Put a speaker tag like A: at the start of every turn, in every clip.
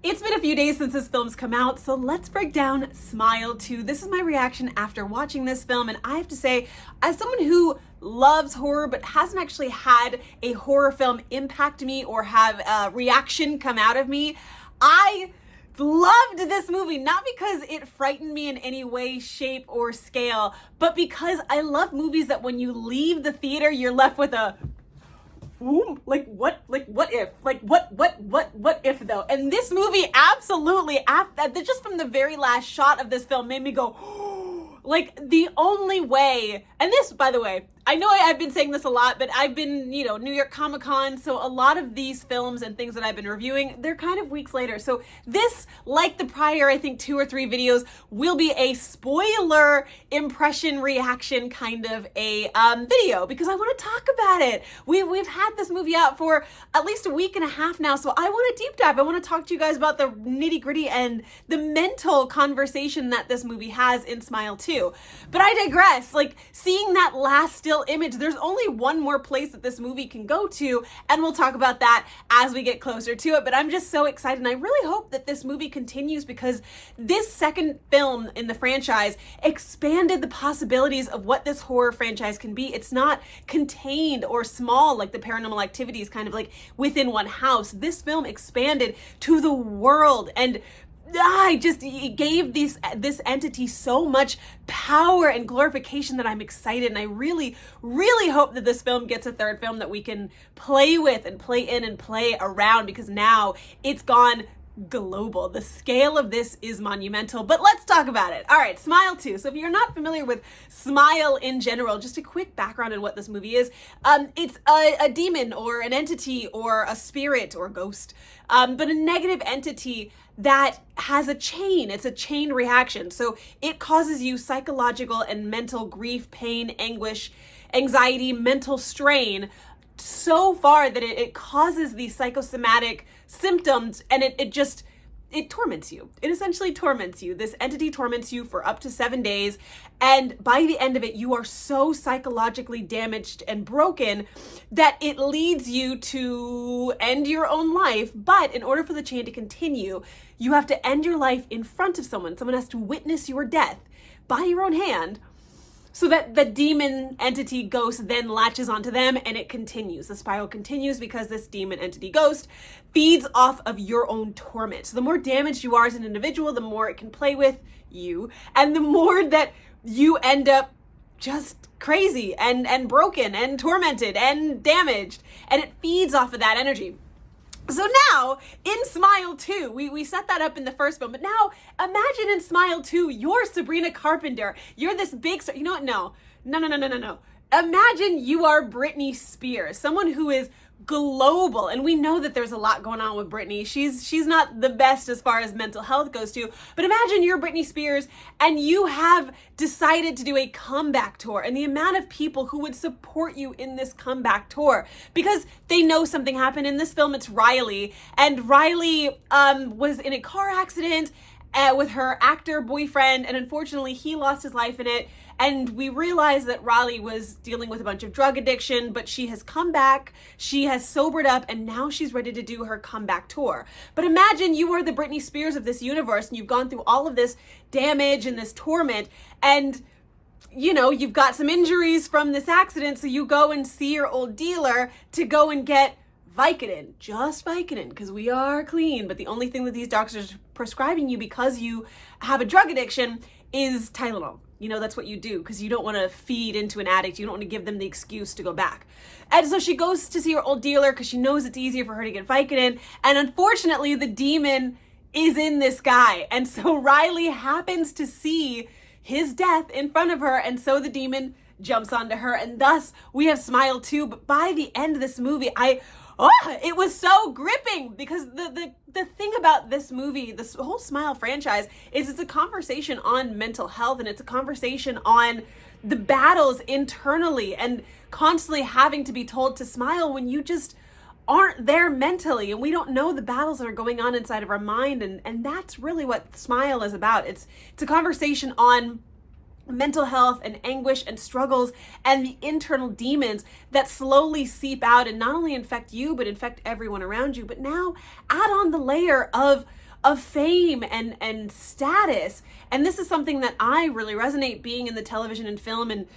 A: It's been a few days since this film's come out, so let's break down Smile 2. This is my reaction after watching this film, and I have to say, as someone who loves horror but hasn't actually had a horror film impact me or have a reaction come out of me, I loved this movie, not because it frightened me in any way, shape, or scale, but because I love movies that when you leave the theater, you're left with a what if though? And this movie absolutely, just from the very last shot of this film, made me go, like, the only way, and this, by the way, I know I've been saying this a lot, but I've been, New York Comic Con, so a lot of these films and things that I've been reviewing, they're kind of weeks later. So this, like the prior, I think 2 or 3 videos, will be a spoiler impression reaction kind of a video, because I want to talk about it. We've had this movie out for at least a week and a half now, so I want to deep dive. I want to talk to you guys about the nitty gritty and the mental conversation that this movie has in Smile 2. But I digress. Like, seeing that last still image, there's only one more place that this movie can go to, and we'll talk about that as we get closer to it. But I'm just so excited, and I really hope that this movie continues, because this second film in the franchise expanded the possibilities of what this horror franchise can be. It's not contained or small like the Paranormal Activities, kind of like within one house. This film expanded to the world, and it gave this entity so much power and glorification that I'm excited, and I really, really hope that this film gets a third film that we can play with and play in and play around, because now it's gone global. The scale of this is monumental, but let's talk about it. All right, Smile 2. So if you're not familiar with Smile in general, just a quick background on what this movie is. It's a demon or an entity or a spirit or ghost, but a negative entity that has a chain. It's a chain reaction. So it causes you psychological and mental grief, pain, anguish, anxiety, mental strain, so far that it causes these psychosomatic symptoms, and it torments you. It essentially torments you. This entity torments you for up to 7 days, and by the end of it, you are so psychologically damaged and broken that it leads you to end your own life. But in order for the chain to continue, you have to end your life in front of someone. Someone has to witness your death by your own hand, so that the demon entity ghost then latches onto them, and it continues. The spiral continues because this demon entity ghost feeds off of your own torment. So the more damaged you are as an individual, the more it can play with you, and the more that you end up just crazy and broken and tormented and damaged, and it feeds off of that energy. So now, in Smile 2, we set that up in the first film, but now imagine in Smile 2, you're Sabrina Carpenter. You're this big star. You know what? No. Imagine you are Britney Spears, someone who is global, and we know that there's a lot going on with Britney. She's not the best as far as mental health goes too, but imagine you're Britney Spears and you have decided to do a comeback tour, and the amount of people who would support you in this comeback tour, because they know something happened in this film. It's Riley, and Riley was in a car accident with her actor boyfriend, and unfortunately he lost his life in it. And we realized that Riley was dealing with a bunch of drug addiction, but she has come back, she has sobered up, and now she's ready to do her comeback tour. But imagine you are the Britney Spears of this universe, and you've gone through all of this damage and this torment, and you've got some injuries from this accident, so you go and see your old dealer to go and get Vicodin, just Vicodin, because we are clean, but the only thing that these doctors are prescribing you because you have a drug addiction is Tylenol. That's what you do, because you don't want to feed into an addict. You don't want to give them the excuse to go back. And so she goes to see her old dealer because she knows it's easier for her to get Vicodin. And unfortunately, the demon is in this guy. And so Riley happens to see his death in front of her. And so the demon jumps onto her. And thus we have Smile 2. But by the end of this movie, it was so gripping, because the thing about this movie, this whole Smile franchise, is it's a conversation on mental health, and it's a conversation on the battles internally and constantly having to be told to smile when you just aren't there mentally, and we don't know the battles that are going on inside of our mind, and that's really what Smile is about. It's a conversation on mental health and anguish and struggles and the internal demons that slowly seep out and not only infect you but infect everyone around you. But now add on the layer of of fame and status. And this is something that I really resonate, being in the television and film and,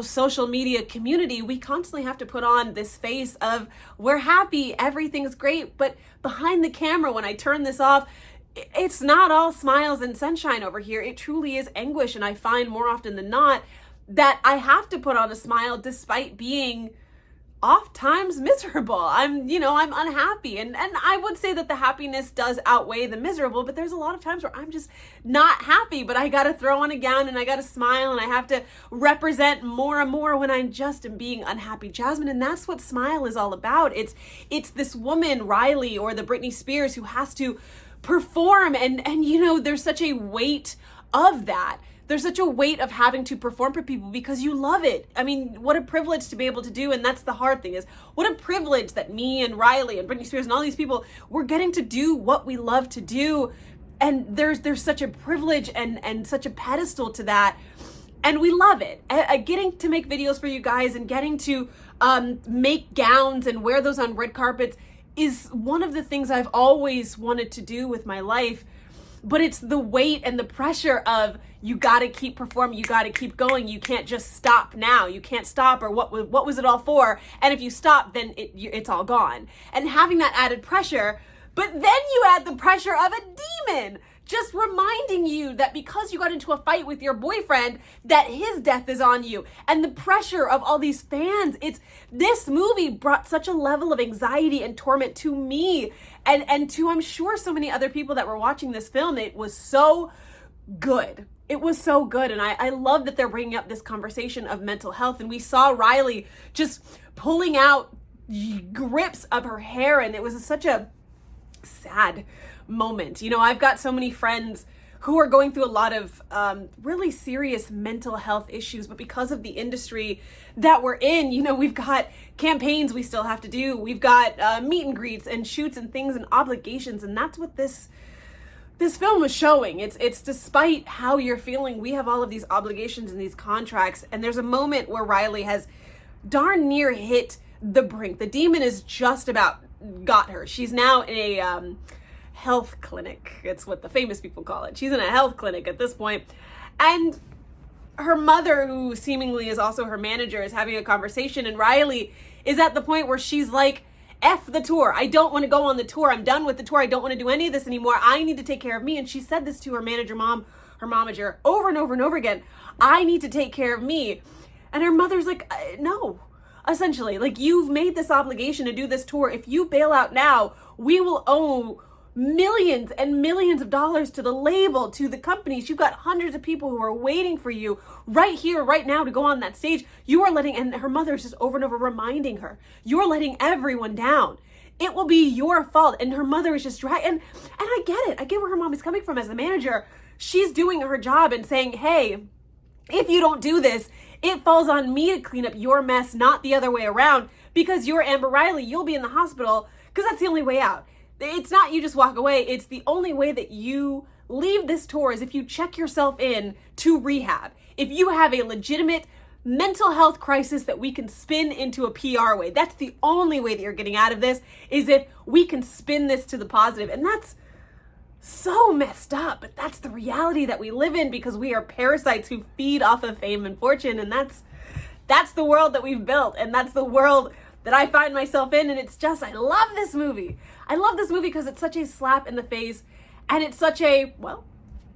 A: social media community. We constantly have to put on this face of we're happy, everything's great. But behind the camera, when I turn this off, it's not all smiles and sunshine over here. It truly is anguish. And I find more often than not that I have to put on a smile despite being oft times miserable. I'm unhappy. And I would say that the happiness does outweigh the miserable, but there's a lot of times where I'm just not happy, but I got to throw on a gown and I got to smile and I have to represent more and more when I'm just being unhappy, Jasmine. And that's what Smile is all about. It's this woman, Riley, or the Britney Spears, who has to perform. And there's such a weight of that. There's such a weight of having to perform for people because you love it. I mean, what a privilege to be able to do. And that's the hard thing, is what a privilege that me and Riley and Britney Spears and all these people, we're getting to do what we love to do. And there's such a privilege and such a pedestal to that. And we love it. Getting to make videos for you guys and getting to make gowns and wear those on red carpets is one of the things I've always wanted to do with my life. But it's the weight and the pressure of, you got to keep performing, you got to keep going, you can't just stop now, you can't stop, or what was it all for? And if you stop, then it's all gone. And having that added pressure, but then you add the pressure of a demon just reminding you that because you got into a fight with your boyfriend, that his death is on you. And the pressure of all these fans. This movie brought such a level of anxiety and torment to me and to, I'm sure, so many other people that were watching this film. It was so good. It was so good. And I love that they're bringing up this conversation of mental health. And we saw Riley just pulling out grips of her hair. And it was such a sad moment. I've got so many friends who are going through a lot of really serious mental health issues, but because of the industry that we're in, we've got campaigns we still have to do. We've got meet and greets and shoots and things and obligations. And that's what this film was showing. It's despite how you're feeling, we have all of these obligations and these contracts. And there's a moment where Riley has darn near hit the brink. The demon is just about got her. She's now in a health clinic. It's what the famous people call it. She's in a health clinic at this point. And her mother, who seemingly is also her manager, is having a conversation. And Riley is at the point where she's like, F the tour. I don't want to go on the tour. I'm done with the tour. I don't want to do any of this anymore. I need to take care of me. And she said this to her momager over and over and over again. I need to take care of me. And her mother's like, no. Essentially, like, you've made this obligation to do this tour. If you bail out now, we will owe millions and millions of dollars to the label, to the companies. You've got hundreds of people who are waiting for you right here, right now, to go on that stage. You are letting, and her mother is just over and over reminding her, you're letting everyone down. It will be your fault. And her mother is just and I get it. I get where her mom is coming from as the manager. She's doing her job and saying, hey, if you don't do this, it falls on me to clean up your mess, not the other way around, because you're Amber Riley. You'll be in the hospital because that's the only way out. It's not you just walk away. It's the only way that you leave this tour is if you check yourself in to rehab. If you have a legitimate mental health crisis that we can spin into a PR way. That's the only way that you're getting out of this, is if we can spin this to the positive. And that's so messed up, but that's the reality that we live in because we are parasites who feed off of fame and fortune. And that's the world that we've built. And that's the world that I find myself in. And it's just, I love this movie. I love this movie because it's such a slap in the face, and it's such a, well,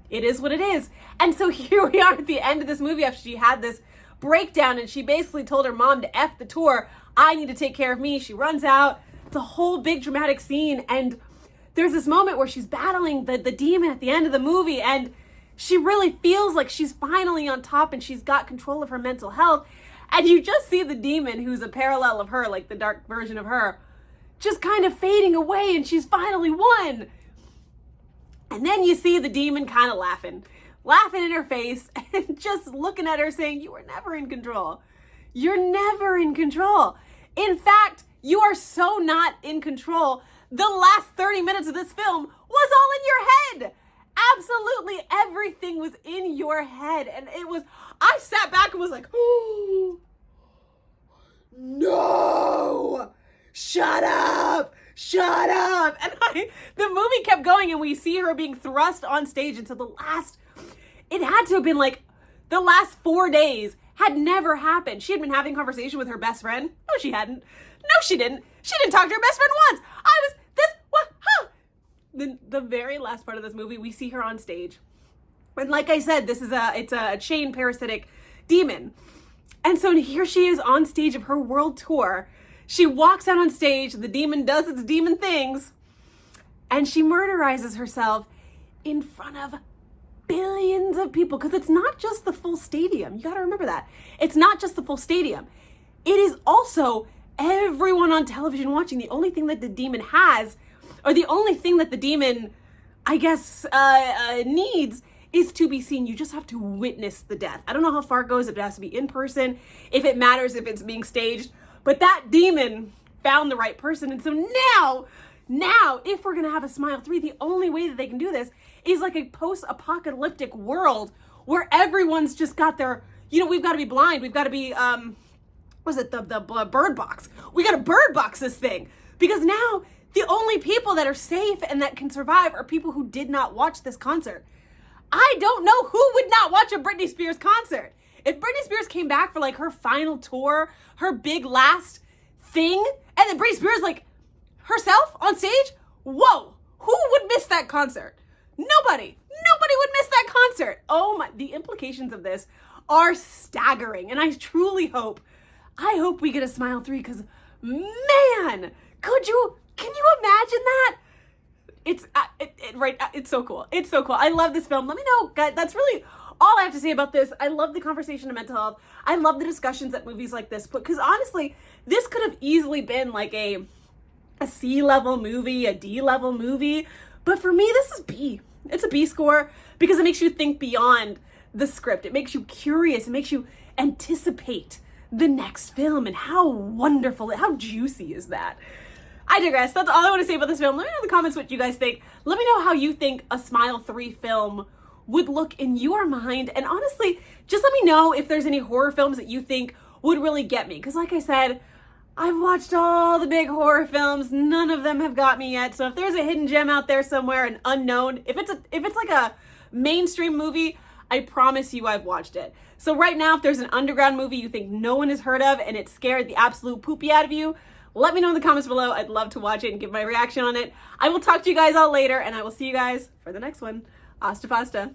A: it is what it is. And so here we are at the end of this movie after she had this breakdown and she basically told her mom to F the tour. I need to take care of me. She runs out. It's a whole big dramatic scene. And there's this moment where she's battling the demon at the end of the movie, and she really feels like she's finally on top and she's got control of her mental health. And you just see the demon, who's a parallel of her, like the dark version of her, just kind of fading away, and she's finally won. And then you see the demon kind of laughing in her face and just looking at her saying, you were never in control. You're never in control. In fact, you are so not in control. The last 30 minutes of this film was all in your head. Absolutely everything was in your head. And I sat back and was like, oh, no, shut up. shut up. And the movie kept going, and we see her being thrust on stage. And so it had to have been like the last 4 days had never happened. She had been having a conversation with her best friend. No, she hadn't. No, she didn't. She didn't talk to her best friend once. The very last part of this movie, we see her on stage. And like I said, it's a chain parasitic demon. And so here she is on stage of her world tour. She walks out on stage, the demon does its demon things, and she murderizes herself in front of billions of people. Because it's not just the full stadium. You got to remember that. It's not just the full stadium. It is also everyone on television watching. The only thing that the demon has, or the only thing that the demon, I guess, needs is to be seen. You just have to witness the death. I don't know how far it goes, if it has to be in person, if it matters, if it's being staged, but that demon found the right person. And so now, if we're gonna have a Smile 3, the only way that they can do this is like a post-apocalyptic world where everyone's just got their, we've got to be blind. We've got to be, the bird box. We got to bird box this thing, because now the only people that are safe and that can survive are people who did not watch this concert. I don't know who would not watch a Britney Spears concert. If Britney Spears came back for like her final tour, her big last thing, and then Britney Spears like herself on stage, whoa, who would miss that concert? Nobody would miss that concert. Oh my, the implications of this are staggering. And I hope we get a Smile 3, because man, can you imagine that? It's so cool. It's so cool. I love this film. Let me know, guys. That's really all I have to say about this. I love the conversation of mental health. I love the discussions that movies like this put, because honestly, this could have easily been like a C-level movie, a D-level movie. But for me, this is B. It's a B score, because it makes you think beyond the script. It makes you curious. It makes you anticipate the next film, and how wonderful, how juicy is that? I digress. That's all I want to say about this film. Let me know in the comments what you guys think. Let me know how you think a Smile 3 film would look in your mind. And honestly, just let me know if there's any horror films that you think would really get me. Because like I said, I've watched all the big horror films. None of them have got me yet. So if there's a hidden gem out there somewhere, an unknown, if it's like a mainstream movie, I promise you I've watched it. So right now, if there's an underground movie you think no one has heard of and it scared the absolute poopy out of you, let me know in the comments below. I'd love to watch it and give my reaction on it. I will talk to you guys all later, and I will see you guys for the next one. Hasta pasta.